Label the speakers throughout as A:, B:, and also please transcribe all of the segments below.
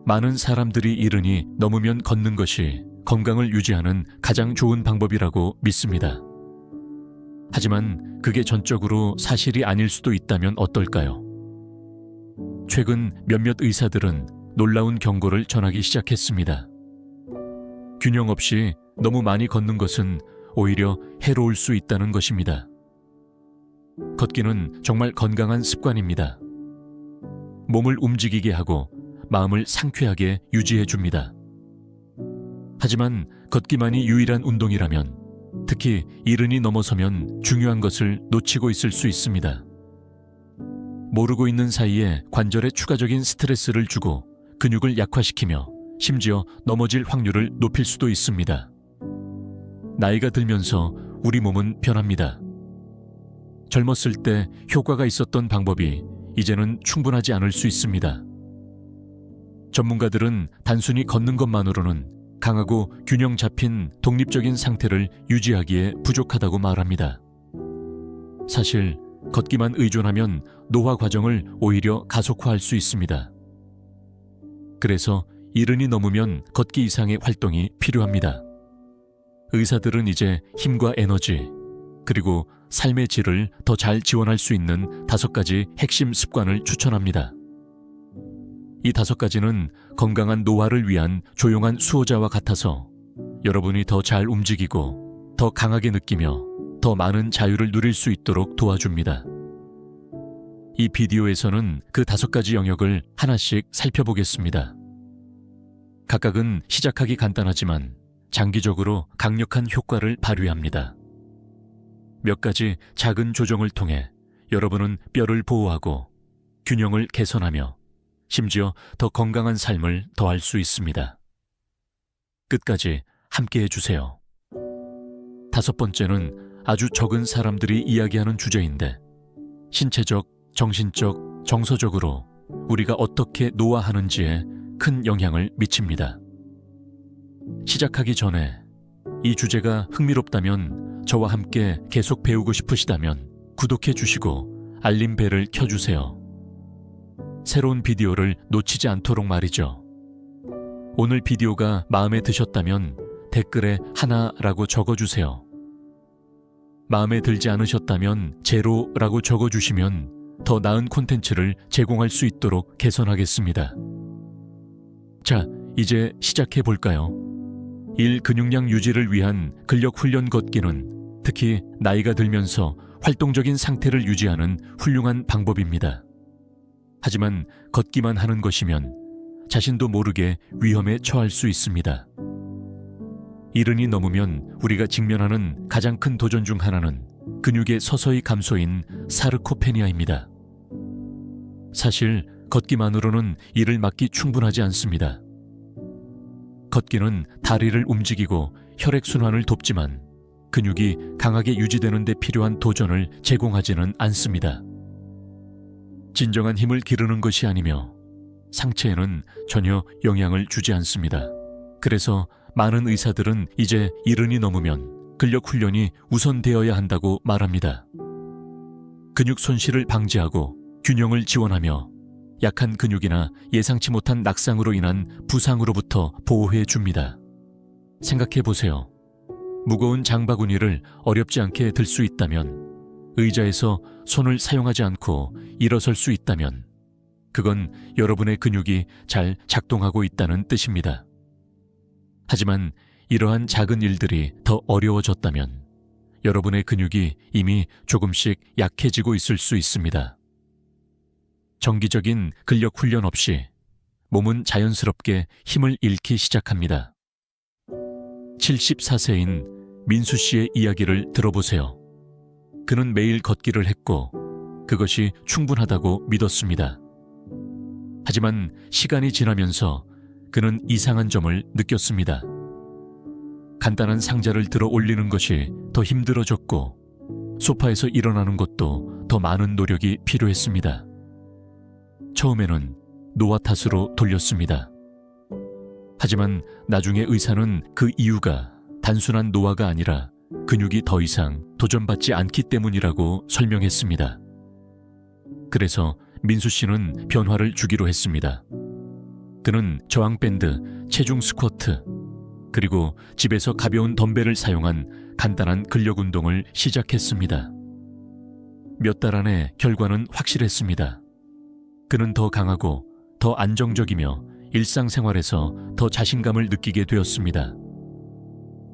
A: 많은 사람들이 이르니 넘으면 걷는 것이 건강을 유지하는 가장 좋은 방법이라고 믿습니다. 하지만 그게 전적으로 사실이 아닐 수도 있다면 어떨까요? 최근 몇몇 의사들은 놀라운 경고를 전하기 시작했습니다. 균형 없이 너무 많이 걷는 것은 오히려 해로울 수 있다는 것입니다. 걷기는 정말 건강한 습관입니다. 몸을 움직이게 하고 마음을 상쾌하게 유지해 줍니다. 하지만 걷기만이 유일한 운동이라면, 특히 이른이 넘어서면 중요한 것을 놓치고 있을 수 있습니다. 모르고 있는 사이에 관절에 추가적인 스트레스를 주고 근육을 약화시키며 심지어 넘어질 확률을 높일 수도 있습니다. 나이가 들면서 우리 몸은 변합니다. 젊었을 때 효과가 있었던 방법이 이제는 충분하지 않을 수 있습니다. 전문가들은 단순히 걷는 것만으로는 강하고 균형 잡힌 독립적인 상태를 유지하기에 부족하다고 말합니다. 사실 걷기만 의존하면 노화 과정을 오히려 가속화할 수 있습니다. 그래서 이른이 넘으면 걷기 이상의 활동이 필요합니다. 의사들은 이제 힘과 에너지, 그리고 삶의 질을 더 잘 지원할 수 있는 5가지 핵심 습관을 추천합니다. 이 5가지는 건강한 노화를 위한 조용한 수호자와 같아서 여러분이 더 잘 움직이고 더 강하게 느끼며 더 많은 자유를 누릴 수 있도록 도와줍니다. 이 비디오에서는 그 5가지 영역을 하나씩 살펴보겠습니다. 각각은 시작하기 간단하지만 장기적으로 강력한 효과를 발휘합니다. 몇 가지 작은 조정을 통해 여러분은 뼈를 보호하고 균형을 개선하며 심지어 더 건강한 삶을 더할 수 있습니다. 끝까지 함께 해주세요. 5번째는 아주 적은 사람들이 이야기하는 주제인데, 신체적, 정신적, 정서적으로 우리가 어떻게 노화하는지에 큰 영향을 미칩니다. 시작하기 전에 이 주제가 흥미롭다면, 저와 함께 계속 배우고 싶으시다면 구독해 주시고 알림벨을 켜주세요. 새로운 비디오를 놓치지 않도록 말이죠. 오늘 비디오가 마음에 드셨다면 댓글에 하나라고 적어주세요. 마음에 들지 않으셨다면 제로라고 적어주시면 더 나은 콘텐츠를 제공할 수 있도록 개선하겠습니다. 자, 이제 시작해 볼까요? 근육량 유지를 위한 근력 훈련 걷기는 특히 나이가 들면서 활동적인 상태를 유지하는 훌륭한 방법입니다. 하지만 걷기만 하는 것이면 자신도 모르게 위험에 처할 수 있습니다. 이른이 넘으면 우리가 직면하는 가장 큰 도전 중 하나는 근육의 서서히 감소인 사르코페니아입니다. 사실 걷기만으로는 이를 막기 충분하지 않습니다. 걷기는 다리를 움직이고 혈액순환을 돕지만 근육이 강하게 유지되는 데 필요한 도전을 제공하지는 않습니다. 진정한 힘을 기르는 것이 아니며 상체에는 전혀 영향을 주지 않습니다. 그래서 많은 의사들은 이제 이른이 넘으면 근력 훈련이 우선되어야 한다고 말합니다. 근육 손실을 방지하고 균형을 지원하며 약한 근육이나 예상치 못한 낙상으로 인한 부상으로부터 보호해 줍니다. 생각해 보세요. 무거운 장바구니를 어렵지 않게 들 수 있다면, 의자에서 손을 사용하지 않고 일어설 수 있다면, 그건 여러분의 근육이 잘 작동하고 있다는 뜻입니다. 하지만 이러한 작은 일들이 더 어려워졌다면 여러분의 근육이 이미 조금씩 약해지고 있을 수 있습니다. 정기적인 근력 훈련 없이 몸은 자연스럽게 힘을 잃기 시작합니다. 74세인 민수 씨의 이야기를 들어보세요. 그는 매일 걷기를 했고 그것이 충분하다고 믿었습니다. 하지만 시간이 지나면서 그는 이상한 점을 느꼈습니다. 간단한 상자를 들어 올리는 것이 더 힘들어졌고 소파에서 일어나는 것도 더 많은 노력이 필요했습니다. 처음에는 노화 탓으로 돌렸습니다. 하지만 나중에 의사는 그 이유가 단순한 노화가 아니라 근육이 더 이상 도전받지 않기 때문이라고 설명했습니다. 그래서 민수 씨는 변화를 주기로 했습니다. 그는 저항밴드, 체중 스쿼트, 그리고 집에서 가벼운 덤벨을 사용한 간단한 근력 운동을 시작했습니다. 몇 달 안에 결과는 확실했습니다. 그는 더 강하고 더 안정적이며 일상생활에서 더 자신감을 느끼게 되었습니다.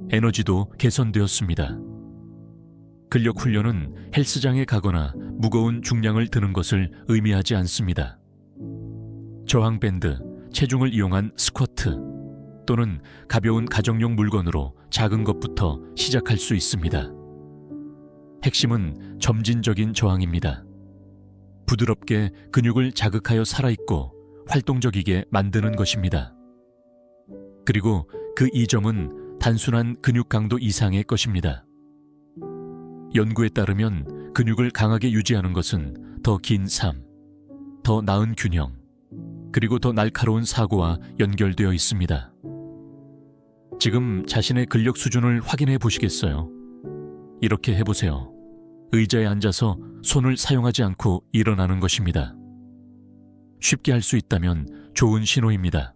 A: 에너지도 개선되었습니다. 근력 훈련은 헬스장에 가거나 무거운 중량을 드는 것을 의미하지 않습니다. 저항밴드, 체중을 이용한 스쿼트 또는 가벼운 가정용 물건으로 작은 것부터 시작할 수 있습니다. 핵심은 점진적인 저항입니다. 부드럽게 근육을 자극하여 살아있고 활동적이게 만드는 것입니다. 그리고 그 이점은 단순한 근육 강도 이상의 것입니다. 연구에 따르면 근육을 강하게 유지하는 것은 더 긴 삶, 더 나은 균형, 그리고 더 날카로운 사고와 연결되어 있습니다. 지금 자신의 근력 수준을 확인해 보시겠어요? 이렇게 해보세요. 의자에 앉아서 손을 사용하지 않고 일어나는 것입니다. 쉽게 할 수 있다면 좋은 신호입니다.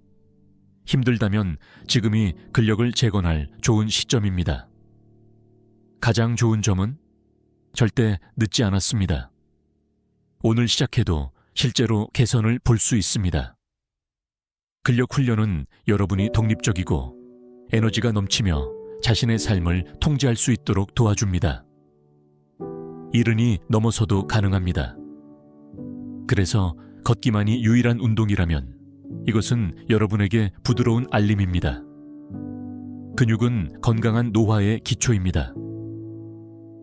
A: 힘들다면 지금이 근력을 재건할 좋은 시점입니다. 가장 좋은 점은 절대 늦지 않았습니다. 오늘 시작해도 실제로 개선을 볼 수 있습니다. 근력 훈련은 여러분이 독립적이고 에너지가 넘치며 자신의 삶을 통제할 수 있도록 도와줍니다. 이른이 넘어서도 가능합니다. 그래서 걷기만이 유일한 운동이라면 이것은 여러분에게 부드러운 알림입니다. 근육은 건강한 노화의 기초입니다.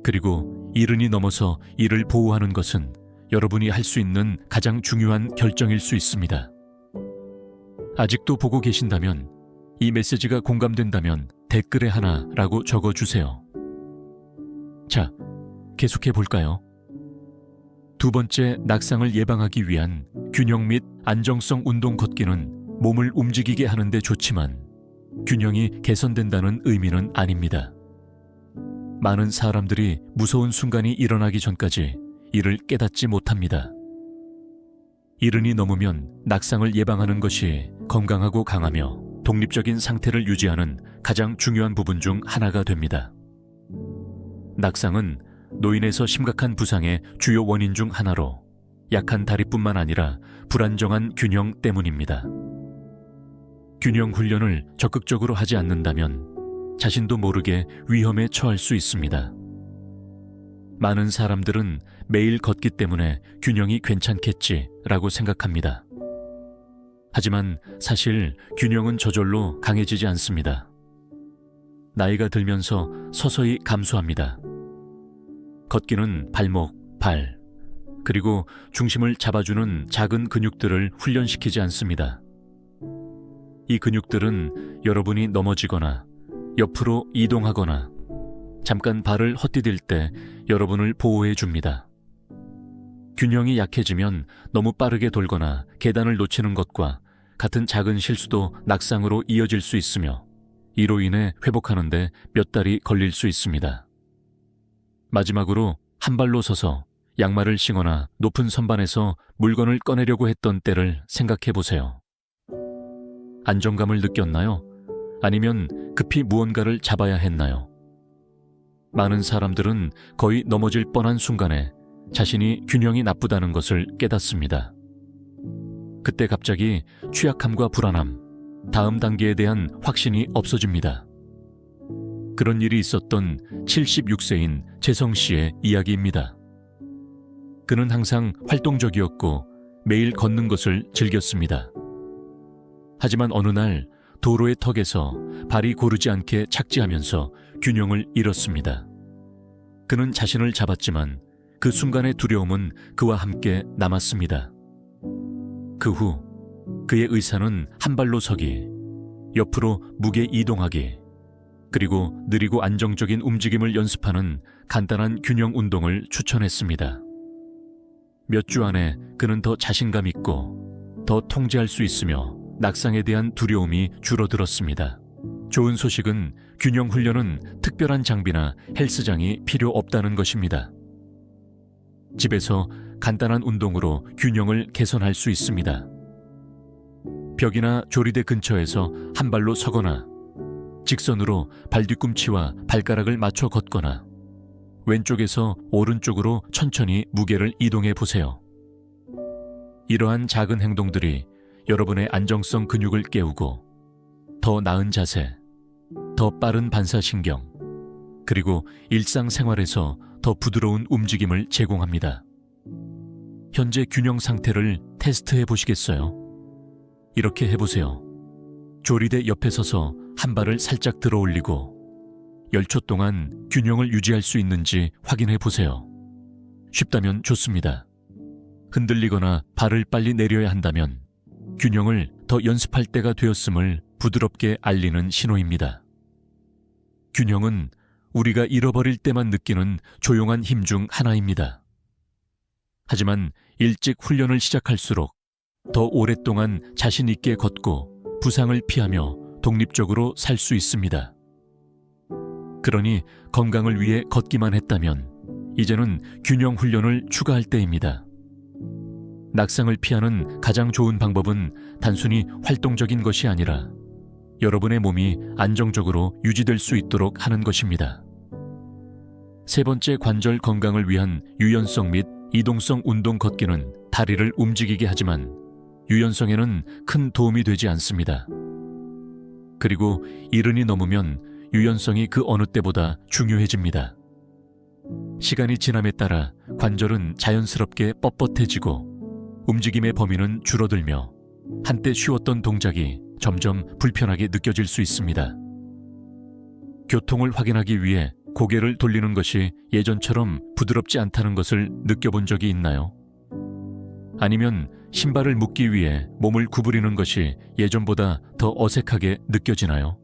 A: 그리고 이른이 넘어서 이를 보호하는 것은 여러분이 할 수 있는 가장 중요한 결정일 수 있습니다. 아직도 보고 계신다면, 이 메시지가 공감된다면 댓글에 하나라고 적어주세요. 자, 계속해 볼까요? 두 번째, 낙상을 예방하기 위한 균형 및 안정성 운동 걷기는 몸을 움직이게 하는데 좋지만 균형이 개선된다는 의미는 아닙니다. 많은 사람들이 무서운 순간이 일어나기 전까지 이를 깨닫지 못합니다. 이른이 넘으면 낙상을 예방하는 것이 건강하고 강하며 독립적인 상태를 유지하는 가장 중요한 부분 중 하나가 됩니다. 낙상은 노인에서 심각한 부상의 주요 원인 중 하나로 약한 다리뿐만 아니라 불안정한 균형 때문입니다. 균형 훈련을 적극적으로 하지 않는다면 자신도 모르게 위험에 처할 수 있습니다. 많은 사람들은 매일 걷기 때문에 균형이 괜찮겠지라고 생각합니다. 하지만 사실 균형은 저절로 강해지지 않습니다. 나이가 들면서 서서히 감소합니다. 걷기는 발목, 발, 그리고 중심을 잡아주는 작은 근육들을 훈련시키지 않습니다. 이 근육들은 여러분이 넘어지거나 옆으로 이동하거나 잠깐 발을 헛디딜 때 여러분을 보호해 줍니다. 균형이 약해지면 너무 빠르게 돌거나 계단을 놓치는 것과 같은 작은 실수도 낙상으로 이어질 수 있으며 이로 인해 회복하는데 몇 달이 걸릴 수 있습니다. 마지막으로 한 발로 서서 양말을 신거나 높은 선반에서 물건을 꺼내려고 했던 때를 생각해 보세요. 안정감을 느꼈나요? 아니면 급히 무언가를 잡아야 했나요? 많은 사람들은 거의 넘어질 뻔한 순간에 자신이 균형이 나쁘다는 것을 깨닫습니다. 그때 갑자기 취약함과 불안함, 다음 단계에 대한 확신이 없어집니다. 그런 일이 있었던 76세인 재성 씨의 이야기입니다. 그는 항상 활동적이었고 매일 걷는 것을 즐겼습니다. 하지만 어느 날 도로의 턱에서 발이 고르지 않게 착지하면서 균형을 잃었습니다. 그는 자신을 잡았지만 그 순간의 두려움은 그와 함께 남았습니다. 그 후 그의 의사는 한 발로 서기, 옆으로 무게 이동하기, 그리고 느리고 안정적인 움직임을 연습하는 간단한 균형 운동을 추천했습니다. 몇 주 안에 그는 더 자신감 있고 더 통제할 수 있으며 낙상에 대한 두려움이 줄어들었습니다. 좋은 소식은 균형 훈련은 특별한 장비나 헬스장이 필요 없다는 것입니다. 집에서 간단한 운동으로 균형을 개선할 수 있습니다. 벽이나 조리대 근처에서 한 발로 서거나 직선으로 발 뒤꿈치와 발가락을 맞춰 걷거나 왼쪽에서 오른쪽으로 천천히 무게를 이동해 보세요. 이러한 작은 행동들이 여러분의 안정성 근육을 깨우고 더 나은 자세, 더 빠른 반사신경, 그리고 일상생활에서 더 부드러운 움직임을 제공합니다. 현재 균형 상태를 테스트해 보시겠어요? 이렇게 해보세요. 조리대 옆에 서서 한 발을 살짝 들어 올리고 10초 동안 균형을 유지할 수 있는지 확인해 보세요. 쉽다면 좋습니다. 흔들리거나 발을 빨리 내려야 한다면 균형을 더 연습할 때가 되었음을 부드럽게 알리는 신호입니다. 균형은 우리가 잃어버릴 때만 느끼는 조용한 힘 중 하나입니다. 하지만 일찍 훈련을 시작할수록 더 오랫동안 자신 있게 걷고 부상을 피하며 독립적으로 살 수 있습니다. 그러니 건강을 위해 걷기만 했다면 이제는 균형 훈련을 추가할 때입니다. 낙상을 피하는 가장 좋은 방법은 단순히 활동적인 것이 아니라 여러분의 몸이 안정적으로 유지될 수 있도록 하는 것입니다. 세 번째, 관절 건강을 위한 유연성 및 이동성 운동 걷기는 다리를 움직이게 하지만 유연성에는 큰 도움이 되지 않습니다. 그리고 이른이 넘으면 유연성이 그 어느 때보다 중요해집니다. 시간이 지남에 따라 관절은 자연스럽게 뻣뻣해지고 움직임의 범위는 줄어들며 한때 쉬웠던 동작이 점점 불편하게 느껴질 수 있습니다. 교통을 확인하기 위해 고개를 돌리는 것이 예전처럼 부드럽지 않다는 것을 느껴본 적이 있나요? 아니면 신발을 묶기 위해 몸을 구부리는 것이 예전보다 더 어색하게 느껴지나요?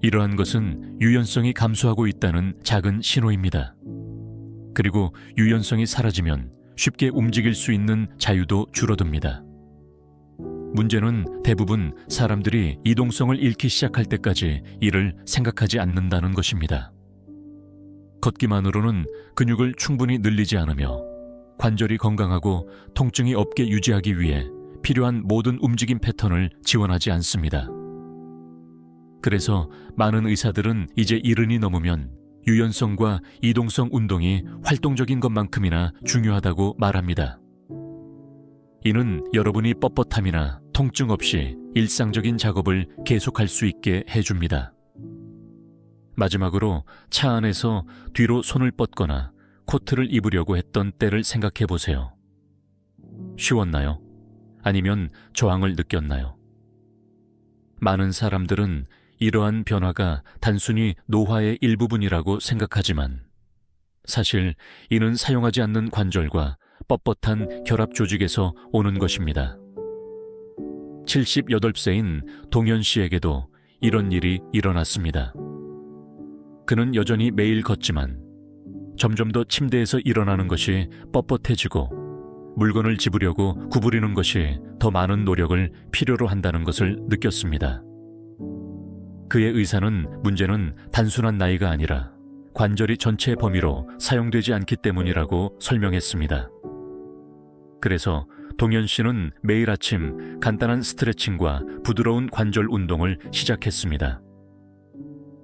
A: 이러한 것은 유연성이 감소하고 있다는 작은 신호입니다. 그리고 유연성이 사라지면 쉽게 움직일 수 있는 자유도 줄어듭니다. 문제는 대부분 사람들이 이동성을 잃기 시작할 때까지 이를 생각하지 않는다는 것입니다. 걷기만으로는 근육을 충분히 늘리지 않으며 관절이 건강하고 통증이 없게 유지하기 위해 필요한 모든 움직임 패턴을 지원하지 않습니다. 그래서 많은 의사들은 이제 이른이 넘으면 유연성과 이동성 운동이 활동적인 것만큼이나 중요하다고 말합니다. 이는 여러분이 뻣뻣함이나 통증 없이 일상적인 작업을 계속할 수 있게 해줍니다. 마지막으로 차 안에서 뒤로 손을 뻗거나 코트를 입으려고 했던 때를 생각해 보세요. 쉬웠나요? 아니면 저항을 느꼈나요? 많은 사람들은 이러한 변화가 단순히 노화의 일부분이라고 생각하지만 사실 이는 사용하지 않는 관절과 뻣뻣한 결합 조직에서 오는 것입니다. 78세인 동현 씨에게도 이런 일이 일어났습니다. 그는 여전히 매일 걷지만 점점 더 침대에서 일어나는 것이 뻣뻣해지고 물건을 집으려고 구부리는 것이 더 많은 노력을 필요로 한다는 것을 느꼈습니다. 그의 의사는 문제는 단순한 나이가 아니라 관절이 전체 범위로 사용되지 않기 때문이라고 설명했습니다. 그래서 동현 씨는 매일 아침 간단한 스트레칭과 부드러운 관절 운동을 시작했습니다.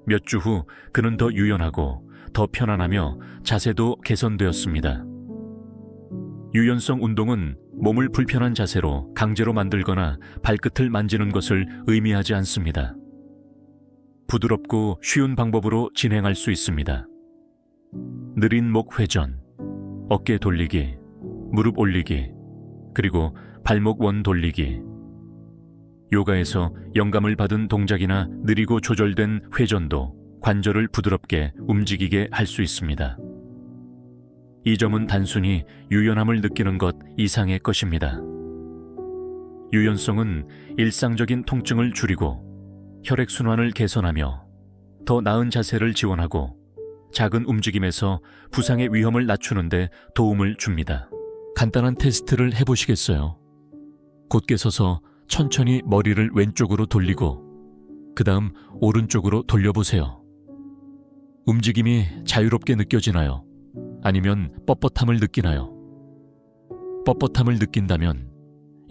A: 몇 주 후 그는 더 유연하고 더 편안하며 자세도 개선되었습니다. 유연성 운동은 몸을 불편한 자세로 강제로 만들거나 발끝을 만지는 것을 의미하지 않습니다. 부드럽고 쉬운 방법으로 진행할 수 있습니다. 느린 목 회전, 어깨 돌리기, 무릎 올리기, 그리고 발목 원 돌리기. 요가에서 영감을 받은 동작이나 느리고 조절된 회전도 관절을 부드럽게 움직이게 할 수 있습니다. 이 점은 단순히 유연함을 느끼는 것 이상의 것입니다. 유연성은 일상적인 통증을 줄이고 혈액순환을 개선하며 더 나은 자세를 지원하고 작은 움직임에서 부상의 위험을 낮추는 데 도움을 줍니다. 간단한 테스트를 해보시겠어요? 곧게 서서 천천히 머리를 왼쪽으로 돌리고 그 다음 오른쪽으로 돌려보세요. 움직임이 자유롭게 느껴지나요? 아니면 뻣뻣함을 느끼나요? 뻣뻣함을 느낀다면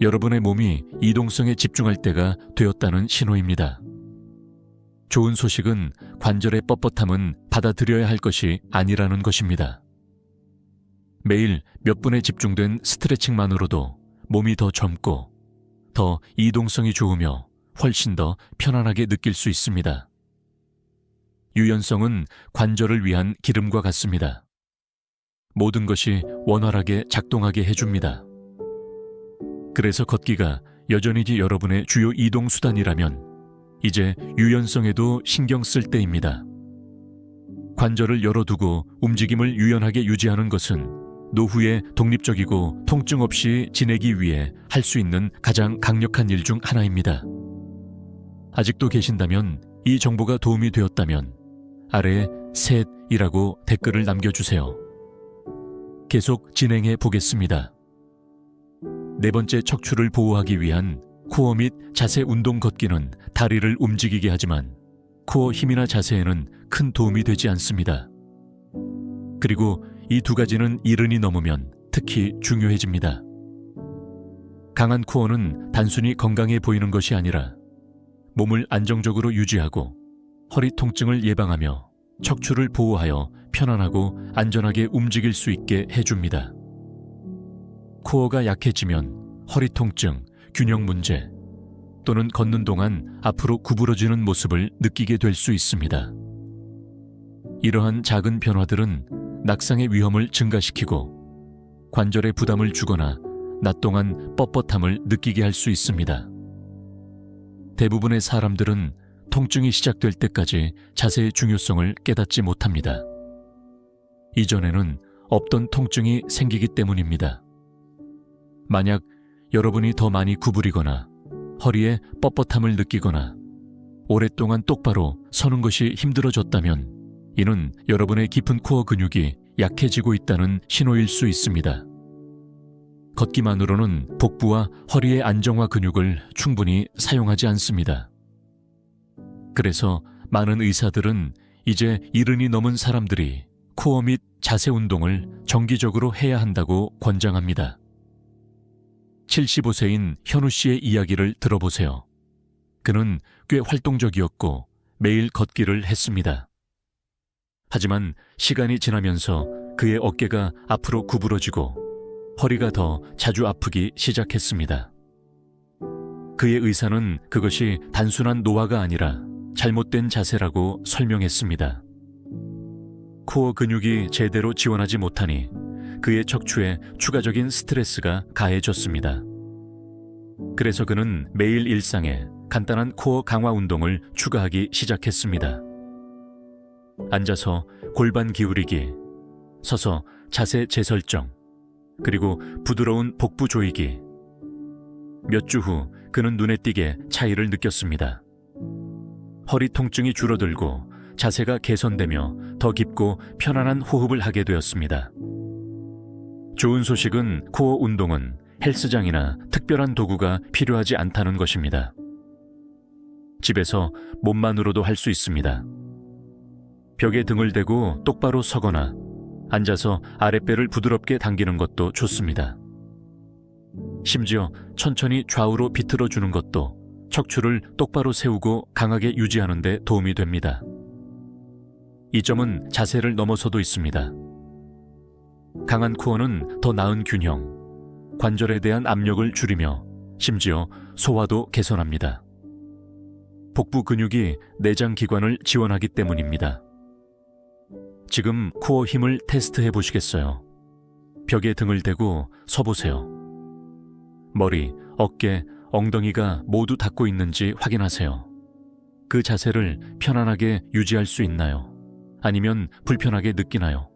A: 여러분의 몸이 이동성에 집중할 때가 되었다는 신호입니다. 좋은 소식은 관절의 뻣뻣함은 받아들여야 할 것이 아니라는 것입니다. 매일 몇 분에 집중된 스트레칭만으로도 몸이 더 젊고 더 이동성이 좋으며 훨씬 더 편안하게 느낄 수 있습니다. 유연성은 관절을 위한 기름과 같습니다. 모든 것이 원활하게 작동하게 해줍니다. 그래서 걷기가 여전히 여러분의 주요 이동 수단이라면 이제 유연성에도 신경 쓸 때입니다. 관절을 열어두고 움직임을 유연하게 유지하는 것은 노후에 독립적이고 통증 없이 지내기 위해 할 수 있는 가장 강력한 일 중 하나입니다. 아직도 계신다면, 이 정보가 도움이 되었다면 아래에 셋이라고 댓글을 남겨주세요. 계속 진행해 보겠습니다. 네 번째, 척추를 보호하기 위한 코어 및 자세 운동. 걷기는 다리를 움직이게 하지만 코어 힘이나 자세에는 큰 도움이 되지 않습니다. 그리고 이 두 가지는 이른이 넘으면 특히 중요해집니다. 강한 코어는 단순히 건강해 보이는 것이 아니라 몸을 안정적으로 유지하고 허리 통증을 예방하며 척추를 보호하여 편안하고 안전하게 움직일 수 있게 해줍니다. 코어가 약해지면 허리 통증, 균형 문제 또는 걷는 동안 앞으로 구부러지는 모습을 느끼게 될 수 있습니다. 이러한 작은 변화들은 낙상의 위험을 증가시키고 관절에 부담을 주거나 낮 동안 뻣뻣함을 느끼게 할 수 있습니다. 대부분의 사람들은 통증이 시작될 때까지 자세의 중요성을 깨닫지 못합니다. 이전에는 없던 통증이 생기기 때문입니다. 만약 여러분이 더 많이 구부리거나 허리에 뻣뻣함을 느끼거나 오랫동안 똑바로 서는 것이 힘들어졌다면 이는 여러분의 깊은 코어 근육이 약해지고 있다는 신호일 수 있습니다. 걷기만으로는 복부와 허리의 안정화 근육을 충분히 사용하지 않습니다. 그래서 많은 의사들은 이제 이른이 넘은 사람들이 코어 및 자세 운동을 정기적으로 해야 한다고 권장합니다. 75세인 현우 씨의 이야기를 들어보세요. 그는 꽤 활동적이었고 매일 걷기를 했습니다. 하지만 시간이 지나면서 그의 어깨가 앞으로 구부러지고 허리가 더 자주 아프기 시작했습니다. 그의 의사는 그것이 단순한 노화가 아니라 잘못된 자세라고 설명했습니다. 코어 근육이 제대로 지원하지 못하니 그의 척추에 추가적인 스트레스가 가해졌습니다. 그래서 그는 매일 일상에 간단한 코어 강화 운동을 추가하기 시작했습니다. 앉아서 골반 기울이기, 서서 자세 재설정, 그리고 부드러운 복부 조이기. 몇 주 후 그는 눈에 띄게 차이를 느꼈습니다. 허리 통증이 줄어들고 자세가 개선되며 더 깊고 편안한 호흡을 하게 되었습니다. 좋은 소식은 코어 운동은 헬스장이나 특별한 도구가 필요하지 않다는 것입니다. 집에서 몸만으로도 할 수 있습니다. 벽에 등을 대고 똑바로 서거나 앉아서 아랫배를 부드럽게 당기는 것도 좋습니다. 심지어 천천히 좌우로 비틀어 주는 것도 척추를 똑바로 세우고 강하게 유지하는 데 도움이 됩니다. 이 점은 자세를 넘어서도 있습니다. 강한 코어는 더 나은 균형, 관절에 대한 압력을 줄이며 심지어 소화도 개선합니다. 복부 근육이 내장 기관을 지원하기 때문입니다. 지금 코어 힘을 테스트해 보시겠어요? 벽에 등을 대고 서보세요. 머리, 어깨, 엉덩이가 모두 닿고 있는지 확인하세요. 그 자세를 편안하게 유지할 수 있나요? 아니면 불편하게 느끼나요?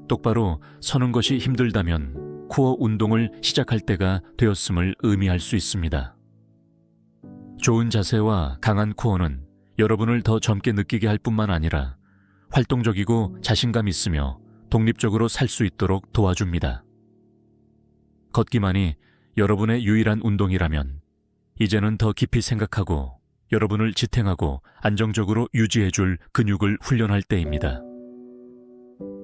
A: 똑바로 서는 것이 힘들다면 코어 운동을 시작할 때가 되었음을 의미할 수 있습니다. 좋은 자세와 강한 코어는 여러분을 더 젊게 느끼게 할 뿐만 아니라 활동적이고 자신감 있으며 독립적으로 살 수 있도록 도와줍니다. 걷기만이 여러분의 유일한 운동이라면 이제는 더 깊이 생각하고 여러분을 지탱하고 안정적으로 유지해줄 근육을 훈련할 때입니다.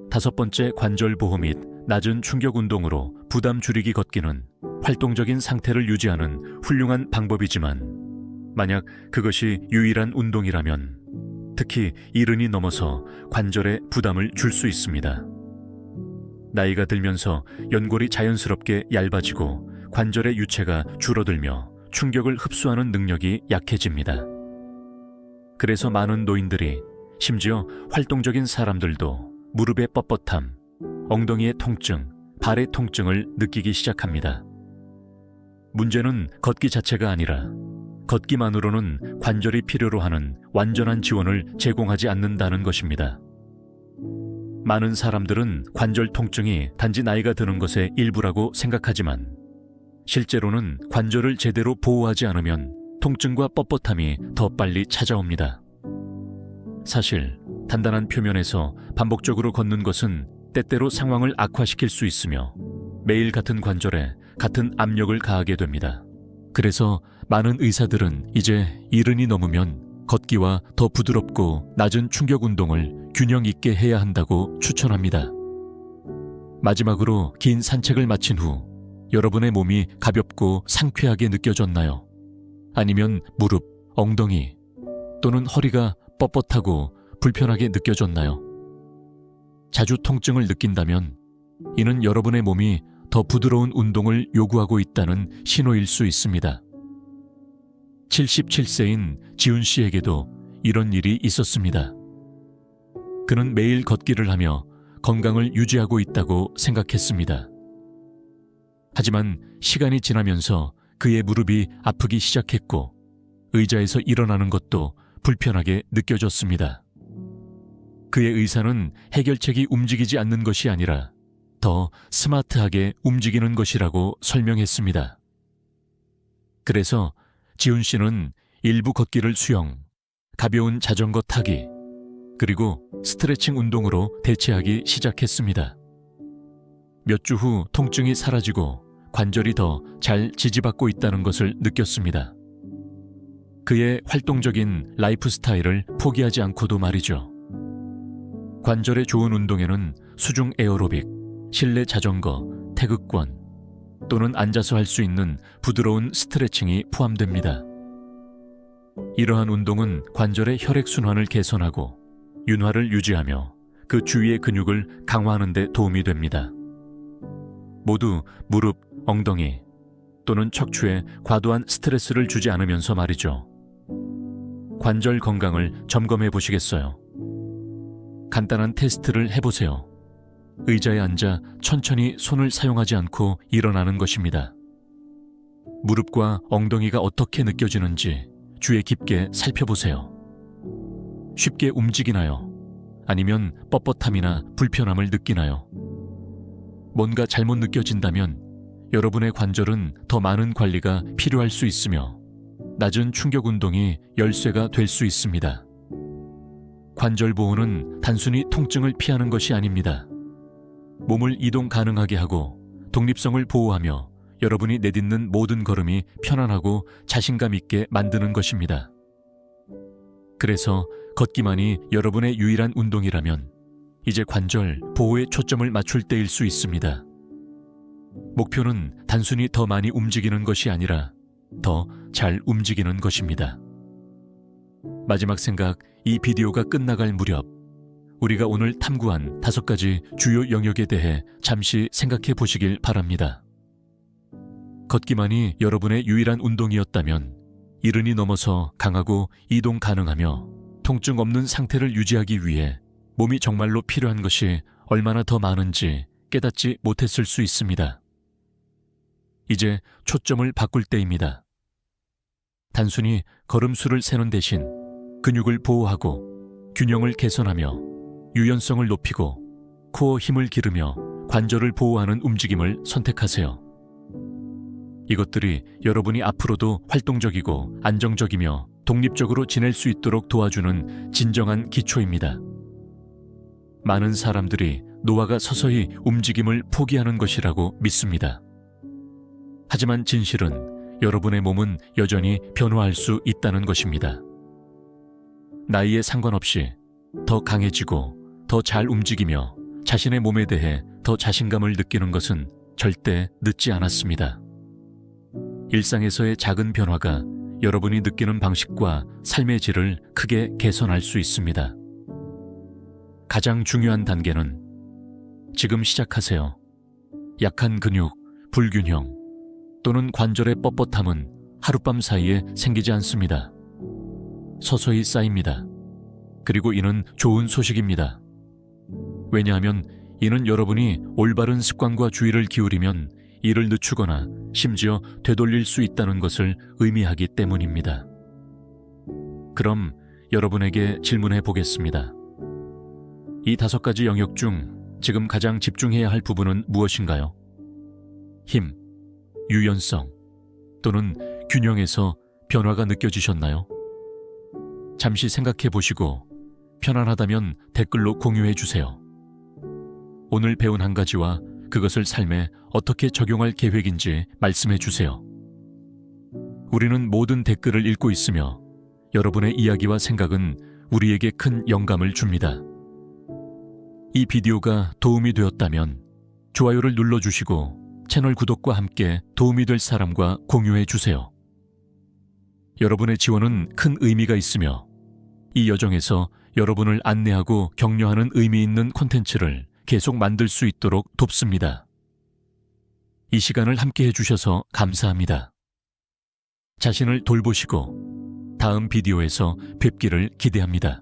A: 5번째, 관절 보호 및 낮은 충격 운동으로 부담 줄이기 걷기는 활동적인 상태를 유지하는 훌륭한 방법이지만 만약 그것이 유일한 운동이라면 특히 이른이 넘어서 관절에 부담을 줄 수 있습니다. 나이가 들면서 연골이 자연스럽게 얇아지고 관절의 유체가 줄어들며 충격을 흡수하는 능력이 약해집니다. 그래서 많은 노인들이, 심지어 활동적인 사람들도 무릎의 뻣뻣함, 엉덩이의 통증, 발의 통증을 느끼기 시작합니다. 문제는 걷기 자체가 아니라 걷기만으로는 관절이 필요로 하는 완전한 지원을 제공하지 않는다는 것입니다. 많은 사람들은 관절 통증이 단지 나이가 드는 것의 일부라고 생각하지만 실제로는 관절을 제대로 보호하지 않으면 통증과 뻣뻣함이 더 빨리 찾아옵니다. 사실 단단한 표면에서 반복적으로 걷는 것은 때때로 상황을 악화시킬 수 있으며 매일 같은 관절에 같은 압력을 가하게 됩니다. 그래서 많은 의사들은 이제 이른이 넘으면 걷기와 더 부드럽고 낮은 충격 운동을 균형 있게 해야 한다고 추천합니다. 마지막으로 긴 산책을 마친 후 여러분의 몸이 가볍고 상쾌하게 느껴졌나요? 아니면 무릎, 엉덩이 또는 허리가 뻣뻣하고 불편하게 느껴졌나요? 자주 통증을 느낀다면 이는 여러분의 몸이 더 부드러운 운동을 요구하고 있다는 신호일 수 있습니다. 77세인 지훈 씨에게도 이런 일이 있었습니다. 그는 매일 걷기를 하며 건강을 유지하고 있다고 생각했습니다. 하지만 시간이 지나면서 그의 무릎이 아프기 시작했고 의자에서 일어나는 것도 불편하게 느껴졌습니다. 그의 의사는 해결책이 움직이지 않는 것이 아니라 더 스마트하게 움직이는 것이라고 설명했습니다. 그래서 지훈 씨는 일부 걷기를 수영, 가벼운 자전거 타기, 그리고 스트레칭 운동으로 대체하기 시작했습니다. 몇 주 후 통증이 사라지고 관절이 더 잘 지지받고 있다는 것을 느꼈습니다. 그의 활동적인 라이프 스타일을 포기하지 않고도 말이죠. 관절에 좋은 운동에는 수중 에어로빅, 실내 자전거, 태극권 또는 앉아서 할 수 있는 부드러운 스트레칭이 포함됩니다. 이러한 운동은 관절의 혈액순환을 개선하고 윤활을 유지하며 그 주위의 근육을 강화하는 데 도움이 됩니다. 모두 무릎, 엉덩이 또는 척추에 과도한 스트레스를 주지 않으면서 말이죠. 관절 건강을 점검해 보시겠어요? 간단한 테스트를 해보세요. 의자에 앉아 천천히 손을 사용하지 않고 일어나는 것입니다. 무릎과 엉덩이가 어떻게 느껴지는지 주의 깊게 살펴보세요. 쉽게 움직이나요? 아니면 뻣뻣함이나 불편함을 느끼나요? 뭔가 잘못 느껴진다면 여러분의 관절은 더 많은 관리가 필요할 수 있으며 낮은 충격 운동이 열쇠가 될 수 있습니다. 관절 보호는 단순히 통증을 피하는 것이 아닙니다. 몸을 이동 가능하게 하고 독립성을 보호하며 여러분이 내딛는 모든 걸음이 편안하고 자신감 있게 만드는 것입니다. 그래서 걷기만이 여러분의 유일한 운동이라면 이제 관절 보호에 초점을 맞출 때일 수 있습니다. 목표는 단순히 더 많이 움직이는 것이 아니라 더 잘 움직이는 것입니다. 마지막 생각, 이 비디오가 끝나갈 무렵 우리가 오늘 탐구한 5가지 주요 영역에 대해 잠시 생각해 보시길 바랍니다. 걷기만이 여러분의 유일한 운동이었다면 이른이 넘어서 강하고 이동 가능하며 통증 없는 상태를 유지하기 위해 몸이 정말로 필요한 것이 얼마나 더 많은지 깨닫지 못했을 수 있습니다. 이제 초점을 바꿀 때입니다. 단순히 걸음수를 세는 대신 근육을 보호하고 균형을 개선하며 유연성을 높이고 코어 힘을 기르며 관절을 보호하는 움직임을 선택하세요. 이것들이 여러분이 앞으로도 활동적이고 안정적이며 독립적으로 지낼 수 있도록 도와주는 진정한 기초입니다. 많은 사람들이 노화가 서서히 움직임을 포기하는 것이라고 믿습니다. 하지만 진실은 여러분의 몸은 여전히 변화할 수 있다는 것입니다. 나이에 상관없이 더 강해지고 더 잘 움직이며 자신의 몸에 대해 더 자신감을 느끼는 것은 절대 늦지 않았습니다. 일상에서의 작은 변화가 여러분이 느끼는 방식과 삶의 질을 크게 개선할 수 있습니다. 가장 중요한 단계는 지금 시작하세요. 약한 근육, 불균형 또는 관절의 뻣뻣함은 하룻밤 사이에 생기지 않습니다. 서서히 쌓입니다. 그리고 이는 좋은 소식입니다. 왜냐하면 이는 여러분이 올바른 습관과 주의를 기울이면 이를 늦추거나 심지어 되돌릴 수 있다는 것을 의미하기 때문입니다. 그럼 여러분에게 질문해 보겠습니다. 이 5가지 영역 중 지금 가장 집중해야 할 부분은 무엇인가요? 힘, 유연성 또는 균형에서 변화가 느껴지셨나요? 잠시 생각해 보시고 편안하다면 댓글로 공유해 주세요. 오늘 배운 한 가지와 그것을 삶에 어떻게 적용할 계획인지 말씀해 주세요. 우리는 모든 댓글을 읽고 있으며 여러분의 이야기와 생각은 우리에게 큰 영감을 줍니다. 이 비디오가 도움이 되었다면 좋아요를 눌러주시고 채널 구독과 함께 도움이 될 사람과 공유해 주세요. 여러분의 지원은 큰 의미가 있으며 이 여정에서 여러분을 안내하고 격려하는 의미 있는 콘텐츠를 계속 만들 수 있도록 돕습니다. 이 시간을 함께 해주셔서 감사합니다. 자신을 돌보시고 다음 비디오에서 뵙기를 기대합니다.